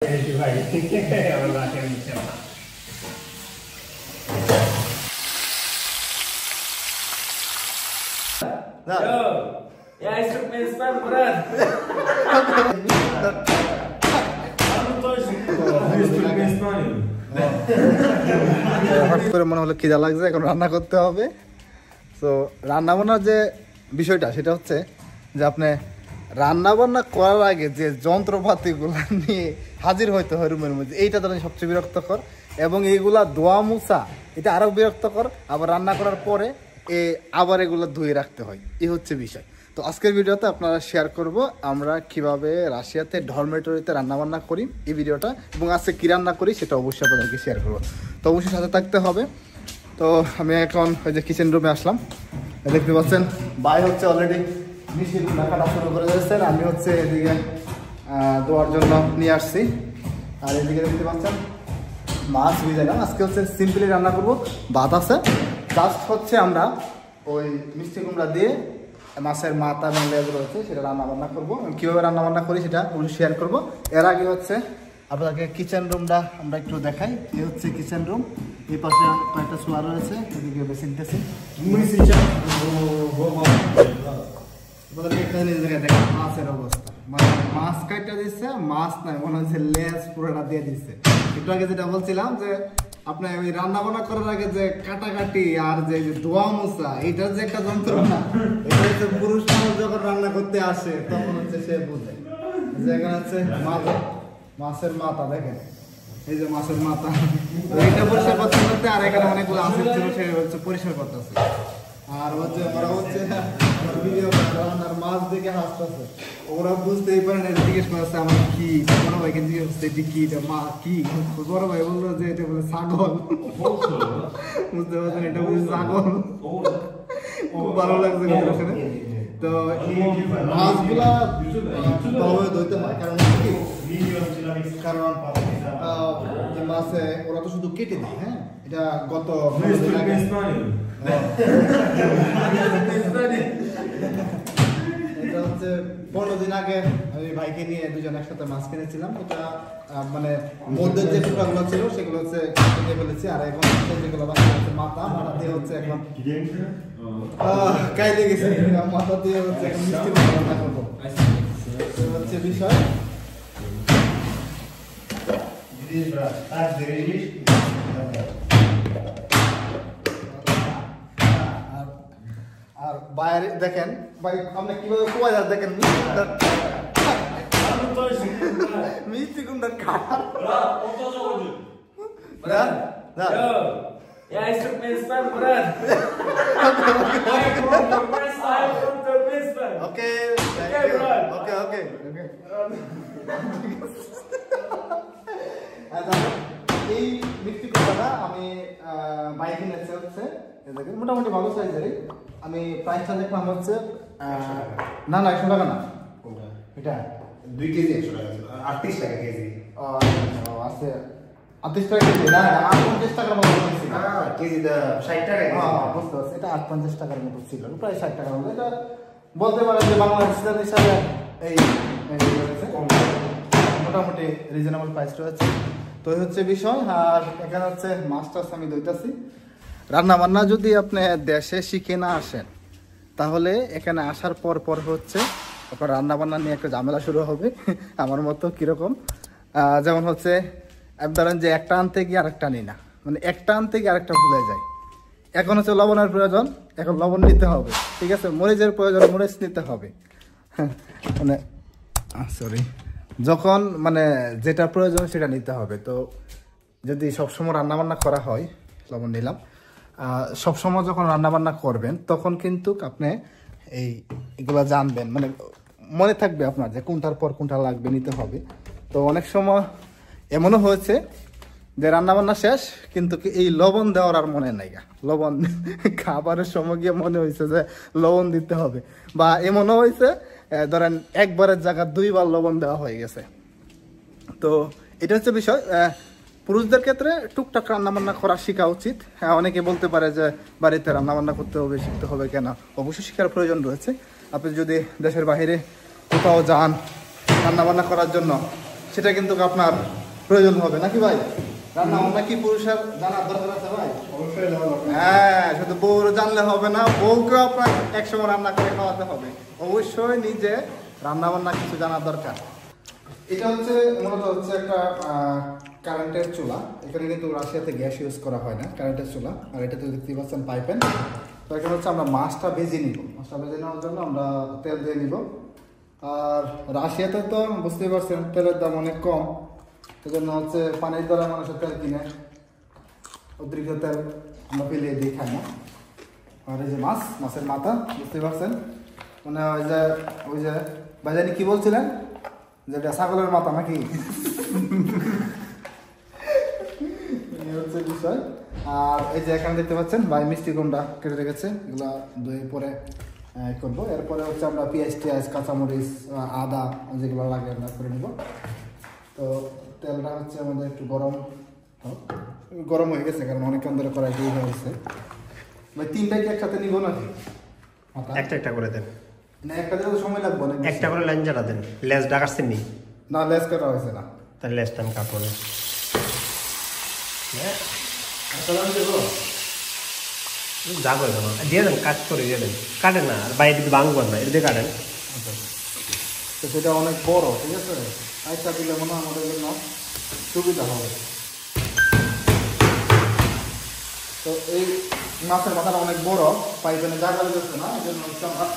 Ja, ich drück mir das beim Brett. হঠাৎ করে মনে হলো খিদা লাগছে, এখন রান্না করতে হবে। তো রান্না বান্নার যে বিষয়টা সেটা হচ্ছে যে আপনি রান্না বান্না করার আগে যে যন্ত্রপাতিগুলো নিয়ে হাজির হইতে হয় রুমের মধ্যে, এইটা তো সবচেয়ে বিরক্তকর। এবং এইগুলা ধোয়া মুছা এটা আরও বিরক্তকর। আবার রান্না করার পরে আবার এগুলো ধুয়ে রাখতে হয়, এই হচ্ছে বিষয়। তো আজকের ভিডিওতে আপনারা শেয়ার করব আমরা কিভাবে রাশিয়াতে ডরমেটরিতে রান্নাবান্না করি এই ভিডিওটা, এবং আজকে কী রান্না করি সেটা অবশ্যই আপনাদেরকে শেয়ার করবো। তো অবশ্যই সাথে থাকতে হবে। তো আমি এখন ওই যে কিচেন রুমে আসলাম, দেখতে পাচ্ছেন ভাই হচ্ছে অলরেডি মিষ্টি কাটা শুরু করে দিয়েছেন, আমি হচ্ছে এদিকে দেওয়ার জন্য নিয়ে আসছি। আর এদিকে দেখতে পাচ্ছেন মাছ ভিজাইলাম। আজকে হচ্ছে সিম্পলি রান্না করবো, ভাত আছে, জাস্ট হচ্ছে আমরা ওই মিষ্টি কুমড়া দিয়ে মাছের মাথা এবং লেজ রয়েছে সেটা রান্নাবান্না করবো। কীভাবে রান্নাবান্না করি সেটা অবশ্যই শেয়ার করবো। এর আগে হচ্ছে আপনাকে কিচেন রুমটা আমরা একটু দেখাই। এই হচ্ছে কিচেন রুম, এই পাশে কয়েকটা শোয়া রয়েছে, এদিকে বেসিন টেসিন। দেখেন মাছের অবস্থা, মানে মাছ কাটা দিচ্ছে, মাছ নয় মনে হচ্ছে লেজ পুরোটা দিয়ে দিচ্ছে। একটু আগে যেটা বলছিলাম যে আপনার ওই রান্না বান্না করার আগে যে কাটাকাটি আর যে ধোয়া মোছা, এইটার যে একটা যন্ত্রণা, এটা হচ্ছে পুরুষ মানুষ যখন রান্না করতে আসে তখন হচ্ছে সে বোঝে। যেখানে হচ্ছে মাছের মাথা, দেখেন এই যে মাছের মাথা, এইটা পরিষ্কার করতে করতে আর এখানে অনেকগুলো আঁশের ছিল সে হচ্ছে পরিষ্কার করতেছে। আর হচ্ছে ওরা হচ্ছে রান্নার মাছ দেখে হাসতেছে, ওরা বুঝতেই পারে না, জিজ্ঞেস করছে আমার কি, বড় ভাইকে জিজ্ঞেস করছে এটি কি, এটা মা কি, বড় ভাই বললো যে এটা বলে ছাগল। বুঝতে পারছেন, এটা বলে ছাগল। খুব ভালো লাগছে শুনে। তো মাছগুলা ভালোভাবে ধুইতে হয়, কারণ যে মাছে ওরা তো শুধু কেটে দেয়। হ্যাঁ, এটা গত এটা হচ্ছে 15 দিন আগে আমি ভাইকে নিয়ে দুজন একসাথে মাছ কিনেছিলাম। এটা মানে মধ্যে যে টুকরাগুলো ছিল সেগুলো হচ্ছে কেটে ফেলেছি, আর এখন যেগুলো হচ্ছে মাথা দিয়ে হচ্ছে এখন কাইলে গেছে, মাথা দিয়ে হচ্ছে মিষ্টি রান্না করবো হচ্ছে বিষয়। আর বাইরে দেখেন ভাই আপনি কিভাবে কোয়া যা দেখেন মিষ্টি কুমড়ার কাটা। Ja, ich drück mir das beim Brett. Okay, okay. এই মিষ্টি কুমড়াটা আমি বাইকে নিয়েছে হচ্ছে মোটামুটি ভালো সাইজেরই। আমি প্রাইসটা দেখলাম হচ্ছে না 100 টাকা না, এটা 2 কেজি 100 টাকা, 38 টাকা কেজি আছে। 38 টাকা কেজি না, 58 টাকার মতো ছিল। কেজিটা 60 টাকা। বুঝতে পারছি, এটা 58 টাকার মতো ছিল, প্রায় 60 টাকার মতো। এটা বলতে পারেন যে বাংলাদেশের হিসাবে এই মোটামুটি রিজনেবল প্রাইস রয়েছে। তো এই হচ্ছে বিষয়। আর এখানে হচ্ছে মাছটা আমি ধুইতেছি। রান্না বান্না যদি আপনি দেশে শিখে না আসেন তাহলে এখানে আসার পর হচ্ছে আপনার রান্না বান্না নিয়ে একটা ঝামেলা শুরু হবে। আমার মতো কীরকম, যেমন হচ্ছে ধরেন যে একটা আনতে গিয়ে আরেকটা নিই না, মানে একটা আনতে গিয়ে আরেকটা ভুলে যায়। এখন হচ্ছে লবণের প্রয়োজন, এখন লবণ নিতে হবে, ঠিক আছে, মরিচের প্রয়োজন, মরিচ নিতে হবে। মানে সরি, যখন মানে যেটা প্রয়োজন সেটা নিতে হবে। তো যদি সবসময় রান্নাবান্না করা হয়, লবণ নিলাম, সবসময় যখন রান্নাবান্না করবেন তখন কিন্তু আপনি এইগুলো জানবেন, মানে মনে থাকবে আপনার যে কোনটার পর কোনটা লাগবে, নিতে হবে। তো অনেক সময় এমনও হয়েছে যে রান্নাবান্না শেষ কিন্তু এই লবণ দেওয়ার আর মনে নাই, লবণ খাবারের সময় গিয়ে মনে হয়েছে যে লবণ দিতে হবে। বা এমনও হয়েছে ধরেন একবারের জায়গায় 2 বার লবণ দেওয়া হয়ে গেছে। তো এটা হচ্ছে বিষয়। পুরুষদের ক্ষেত্রে টুকটাক রান্নাবান্না করা শেখা উচিত। হ্যাঁ, অনেকে বলতে পারে যে বাড়িতে রান্নাবান্না করতে হবে, শিখতে হবে কেন? অবশ্যই শেখার প্রয়োজন রয়েছে। আপনি যদি দেশের বাইরে কোথাও যান রান্নাবান্না করার জন্য, সেটা কিন্তু আপনার প্রয়োজন হবে নাকি ভাই? রান্না বান্না কি পুরুষের জানার দরকার আছে ভাই? অবশ্যই জানা দরকার। হ্যাঁ, শুধু বউ জানলে হবে না, বউকেও আপনার একসময় রান্না করে খাওয়াতে হবে। অবশ্যই নিজে রান্না বান্না কিছু জানার দরকার। এটা হচ্ছে মূলত হচ্ছে একটা কারেন্টের চুলা। এখানে কিন্তু রাশিয়াতে গ্যাস ইউজ করা হয় না, কারেন্টের চুলা। আর এটা তো দেখতে পাচ্ছেন পাইপেন। তো এখানে হচ্ছে আমরা মাছটা ভেজে নিব। মাছটা ভেজে নেওয়ার জন্য আমরা তেল দিয়ে নিব। আর রাশিয়াতে তো বুঝতেই পারছেন তেলের দাম অনেক কম, সেজন্য হচ্ছে পানির দ্বারা মানুষের তেল কিনে, অতিরিক্ত তেল আমরা ফেলিয়ে দিই, খাই না। আর এই যে মাছের মাথা, বুঝতেই পারছেন, মানে ওই যে বাজারে কি বলছিলেন, যেটা ছাগলের মাথা নাকি? এই হচ্ছে বিষয়। আর এই যে এখানে দেখতে পাচ্ছেন ভাই মিষ্টি কুমড়া কেটে রেখেছে, এগুলো দই পরে করবো। এরপরে হচ্ছে আমরা পেঁয়াজ কাঁচামরিচ আদা যেগুলো লাগে আমরা করে নিব। তো তেলটা হচ্ছে আমাদের একটু গরম হয়ে গেছে, কারণ অনেকক্ষণ ধরে কড়াই দিয়ে হয়েছে। ভাই তিনটা কি একসাথে নিব নাকি? একটা করে দেন না, একটা দিলে তো সময় লাগবে না। একটা করে লাইন জ্বালা দেন। লেজ ডাকাচ্ছেন নি? না, লেস কাটা হয়েছে না। তাহলে লেজটা আমি কাটবো না। যাবো না, দিয়ে দেন, কাজ করে দিয়ে দেন। কাটেন না, আর বাইরে দিকে ভাঙবেন না, এটা দিয়ে কাটেন। তো সেটা অনেক বড়, ঠিক আছে, আইসা দিলে মনে হয় আমাদের জন্য সুবিধা হবে। তো এই মাছের মাথাটা অনেক বড়, পাইপেনে জায়গা যাচ্ছে না, এই জন্য হচ্ছে আমরা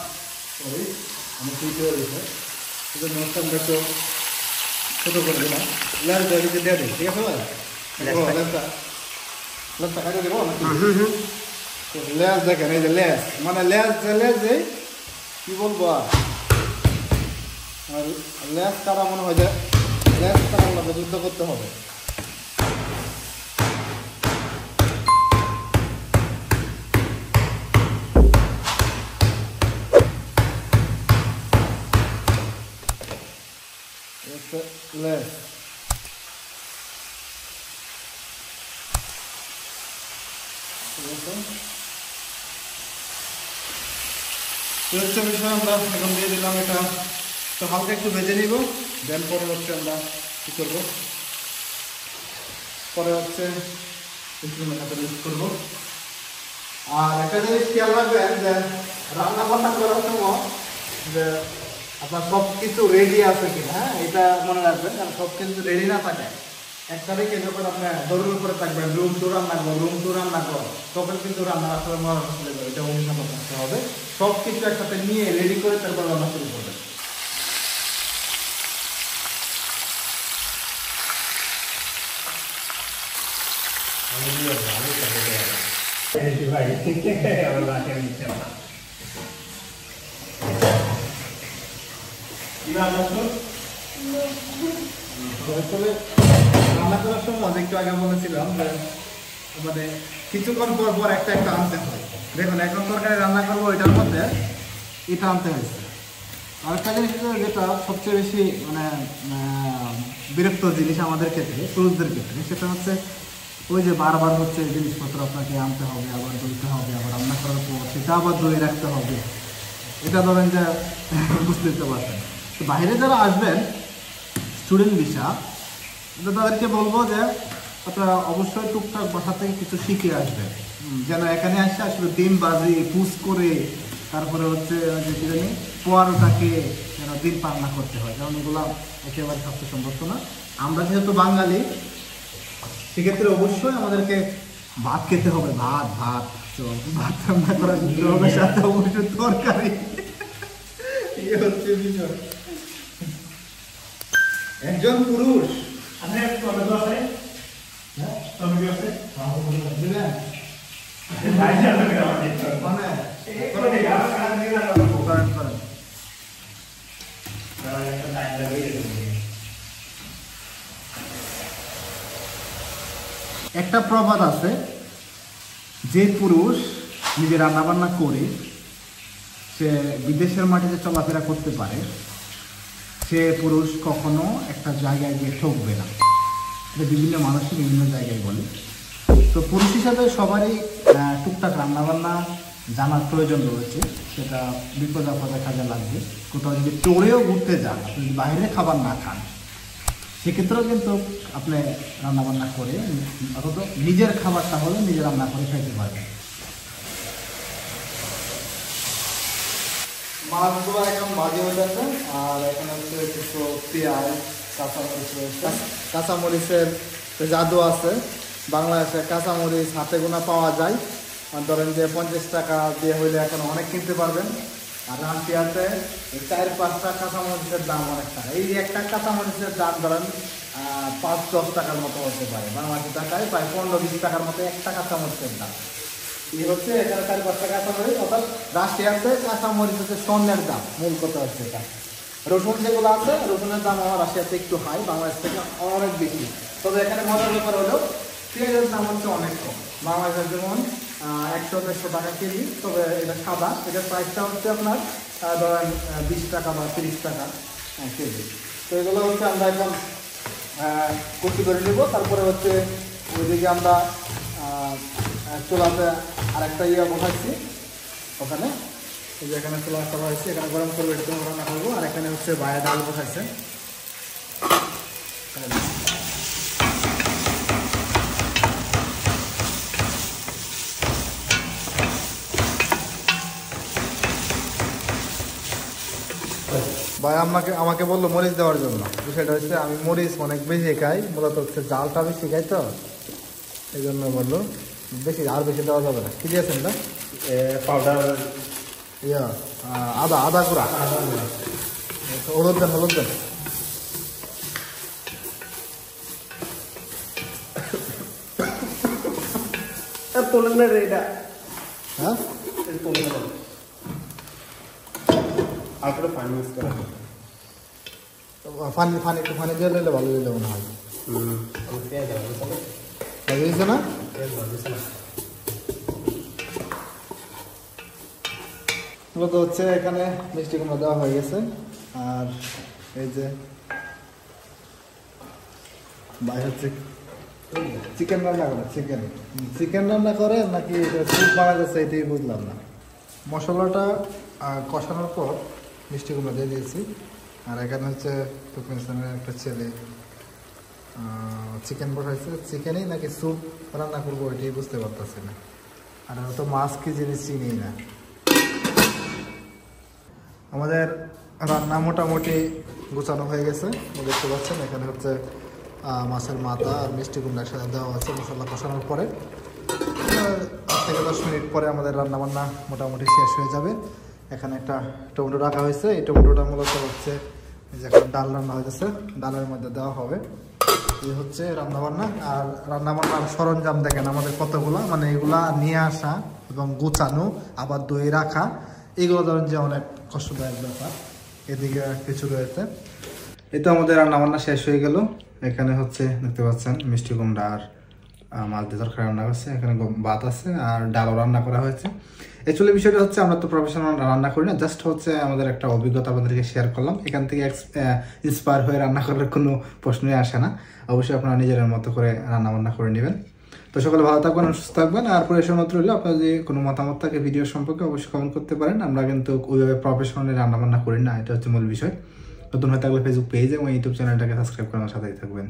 আমি ঠিক হয়ে গেছে, এই জন্য হচ্ছে আমরা একটু ছোটো করে দিলাম। লেজ দিয়ে দিই, ঠিক আছে ভাই? লেজটা কাটে দেবো নাকি? লেজ দেখেন, এই যে লেজ, মানে লেজ কি বলবো, আর লেজ কাটা মনে হয় যে লেজ কাটা আমাকে যুদ্ধ করতে হবে। লেজ হচ্ছে বিষয়। আমরা এখন দিয়ে দিলাম এটা, তো হালকা একটু ভেজে নিব। দেন পরে হচ্ছে আমরা কী করবো, পরে হচ্ছে ইউজ করবো। আর একটা জিনিস খেয়াল রাখবেন যে রান্না বান্না করার সময় যে আপনার সব কিছু রেডি আছে কিনা, হ্যাঁ, এটা মনে রাখবেন। কারণ সব কিছু রেডি না থাকে, একটা রেখে যখন আপনার দৌড়ের উপরে থাকবেন, রুম টু রান্না করো, তখন কিন্তু রান্না আসলে মরা চলে যাবে। এটা অনুসন্ধান করতে হবে, সব কিছু একসাথে নিয়ে রেডি করে তারপর রান্না শুরু করবেন। রান্না করার সময় একটু আগে বলেছিলাম যে মানে কিছুক্ষণ পর পর একটা আনতে হয়। দেখুন এখন তরকারি রান্না করবো, এটার মধ্যে এটা আনতে হয়েছে। আরেকটা জিনিস যেটা সবচেয়ে বেশি মানে বিরক্ত জিনিস আমাদের ক্ষেত্রে, পুরুষদের ক্ষেত্রে, সেটা হচ্ছে ওই যে বারবার হচ্ছে জিনিসপত্র আপনাকে আনতে হবে, আবার ধুইতে হবে, আবার রান্না করার পর সেটা আবার ধুয়ে রাখতে হবে। এটা ধরেন যে বুঝতে পারছেন। তো বাইরে যারা আসবেন স্টুডেন্ট ভিসা, তাদেরকে বলবো যে আপনারা অবশ্যই টুকটাক বাসা থেকে কিছু শিখে আসবেন, যেন এখানে আসলে ডিম বাজি পুষ করে তারপরে হচ্ছে যে কি জানি পোয়ারোটাকে যেন ডিম রান্না করতে হয়, কারণ এগুলো একেবারে স্বাস্থ্যসম্মত না। আমরা যেহেতু বাঙালি, সেক্ষেত্রে অবশ্যই আমাদেরকে ভাত খেতে হবে, ভাত তো ভাত রান্না করার সাথে অবশ্যই তরকারি, এই হচ্ছে বিষয়। একজন পুরুষ একটা প্রবাদ আছে, যে পুরুষ নিজে রান্নাবান্না করে সে বিদেশের মাটিতে চলাফেরা করতে পারে, সে পুরুষ কখনো একটা জায়গায় গিয়ে ঠকবে না। এটা বিভিন্ন মানুষই বিভিন্ন জায়গায় বলে। তো পুরুষ হিসাবে সবারই টুকটাক রান্নাবান্না জানার প্রয়োজন রয়েছে, সেটা বিপদ আপদে কাজে লাগবে। কোথাও যদি টোরেও ঘুরতে যান, আপনি যদি বাইরে খাবার না খান, সেক্ষেত্রেও কিন্তু আপনি রান্না বান্না করে অথচ নিজের খাবারটা হলে নিজে রান্না করে খাইতে পারবেন। মাছগুলো এখন ভাজি হয়ে যাচ্ছে, আর এখানে হচ্ছে কিছু পেঁয়াজ, কাঁচামরিচ রয়েছে। কাঁচামরিচের জাদু আছে বাংলাদেশে, কাঁচামরিচ হাতে গোনা পাওয়া যায়। আর ধরেন যে 50 টাকা দিয়ে হইলে এখন অনেক কিনতে পারবেন। আর রাশিয়াতে 4-5টা কাঁচামরিচের দাম অনেক টাকা। এই একটা কাঁচামরিচের দাম ধরেন 5-10 টাকার মতো হতে পারে, বাংলাদেশি টাকায় প্রায় 15-20 টাকার মতো একটা কাঁচামরিচের দাম। এই হচ্ছে এখানে 4-5টা কাঁচামরিচ, অর্থাৎ রাশিয়াতে কাঁচামরিচ হচ্ছে স্বর্ণের দাম, মূল কথা হচ্ছে এটা। রসুন যেগুলো আছে, রসুনের দাম আমার রাশিয়াতে একটু হাই, বাংলাদেশ থেকে অনেক বেশি। তবে এখানে মজার ব্যাপার হলো পেঁয়াজের দাম হচ্ছে অনেক কম। বাংলাদেশের যেমন 100-150 টাকা কেজি, তবে এটা সাদা, এটার প্রাইসটা হচ্ছে আপনার ধরেন 20 টাকা বা 30 টাকা কেজি। তো এগুলো হচ্ছে আমরা এখন কুচি করে নেব। তারপরে হচ্ছে ওইদিকে আমরা চুলাতে আরেকটা বসাচ্ছি, ওখানে এই যে এখানে চুলা করা হয়েছে, এখানে গরম করবো, এটা রান্না করবো। আর এখানে হচ্ছে বাইরে ডাল বসাইছে। ভাই আমাকে বললো মরিচ দেওয়ার জন্য। বিষয়টা হচ্ছে আমি মরিচ অনেক বেশি খাই, মূলত হচ্ছে জালটা বেশি খাই, তো এই জন্য বললো বেশি, আর বেশি দেওয়া যাবে না। কি দিয়েছেন না পাউডার আদা গুঁড়া, হলুদ দেন, হলুদ দেন। তোলেন না রে এটা, হ্যাঁ তোলেন না, আর করে পানি মিক্স করা। পানি একটু পানি দিয়ে দিলে ভালো দিলে মনে হয়। পেঁয়াজ দিয়েছে না? মূলত হচ্ছে এখানে মিষ্টি কুমড়া দেওয়া হয়ে গেছে। আর এই যে ভাই হচ্ছে চিকেন রান্না করে, চিকেন রান্না করে নাকি স্যুপ বানা যাচ্ছে এটাই বুঝলাম না। মশলাটা কষানোর পর মিষ্টি কুমড়া দিয়ে দিয়েছি। আর এখানে হচ্ছে তুর্কমেনিস্তানের একটা ছেলে চিকেন বসাইছে, চিকেনই নাকি স্যুপ রান্না করবো এটাই বুঝতে পারতেছি না। আর তো মাছ কি জিনিস চিনি না। আমাদের রান্না মোটামুটি গোছানো হয়ে গেছে, দেখতে পাচ্ছেন। এখানে হচ্ছে মাছের মাথা আর মিষ্টি কুমড়ার সাথে দেওয়া আছে মশলা কষানোর পরে। 8 থেকে 10 মিনিট পরে আমাদের রান্নাবান্না মোটামুটি শেষ হয়ে যাবে। এখানে একটা টমেটো রাখা হয়েছে, এই টমেটোটা মূলত হচ্ছে যে এখন ডাল রান্না হয়েছে, ডালের মধ্যে দেওয়া হবে। এই হচ্ছে রান্নাবান্না। আর রান্নাবান্নার সরঞ্জাম দেখেন আমাদের কতগুলো, মানে এগুলা নিয়ে আসা এবং গুছানো, আবার দই রাখা, এগুলো ধরেন যে অনেক কষ্টদায়ক ব্যাপার। এদিকে কিছু রয়েছে। এই তো আমাদের রান্নাবান্না শেষ হয়ে গেল। এখানে হচ্ছে দেখতে পাচ্ছেন মিষ্টি কুমড়া আর মাছ দিয়ে তরকারি রান্না করছে, এখানে ভাত আছে আর ডালও রান্না করা হয়েছে। অ্যাকচুয়ালি বিষয়টা হচ্ছে আমরা তো প্রফেশনাল রান্না করি না, জাস্ট হচ্ছে আমাদের একটা অভিজ্ঞতা আপনাদেরকে শেয়ার করলাম। এখান থেকে ইন্সপায়ার হয়ে রান্না করার কোনো প্রশ্নই আসে না। অবশ্যই আপনারা নিজের মতো করে রান্না বান্না করে নেবেন। তো সকলে ভালো থাকবেন, সুস্থ থাকবেন। আর পরিবেশন মাত্র হলে আপনার যদি কোনো মতামত থাকে ভিডিও সম্পর্কে অবশ্যই কমেন্ট করতে পারেন। আমরা কিন্তু ওইভাবে প্রফেশনালি রান্নাবান্না করি না, এটা হচ্ছে মূল বিষয়। নতুন হয়ে থাকলে ফেসবুক পেজ এবং ইউটিউব চ্যানেলটাকে সাবস্ক্রাইব করে আমার সাথেই থাকবেন।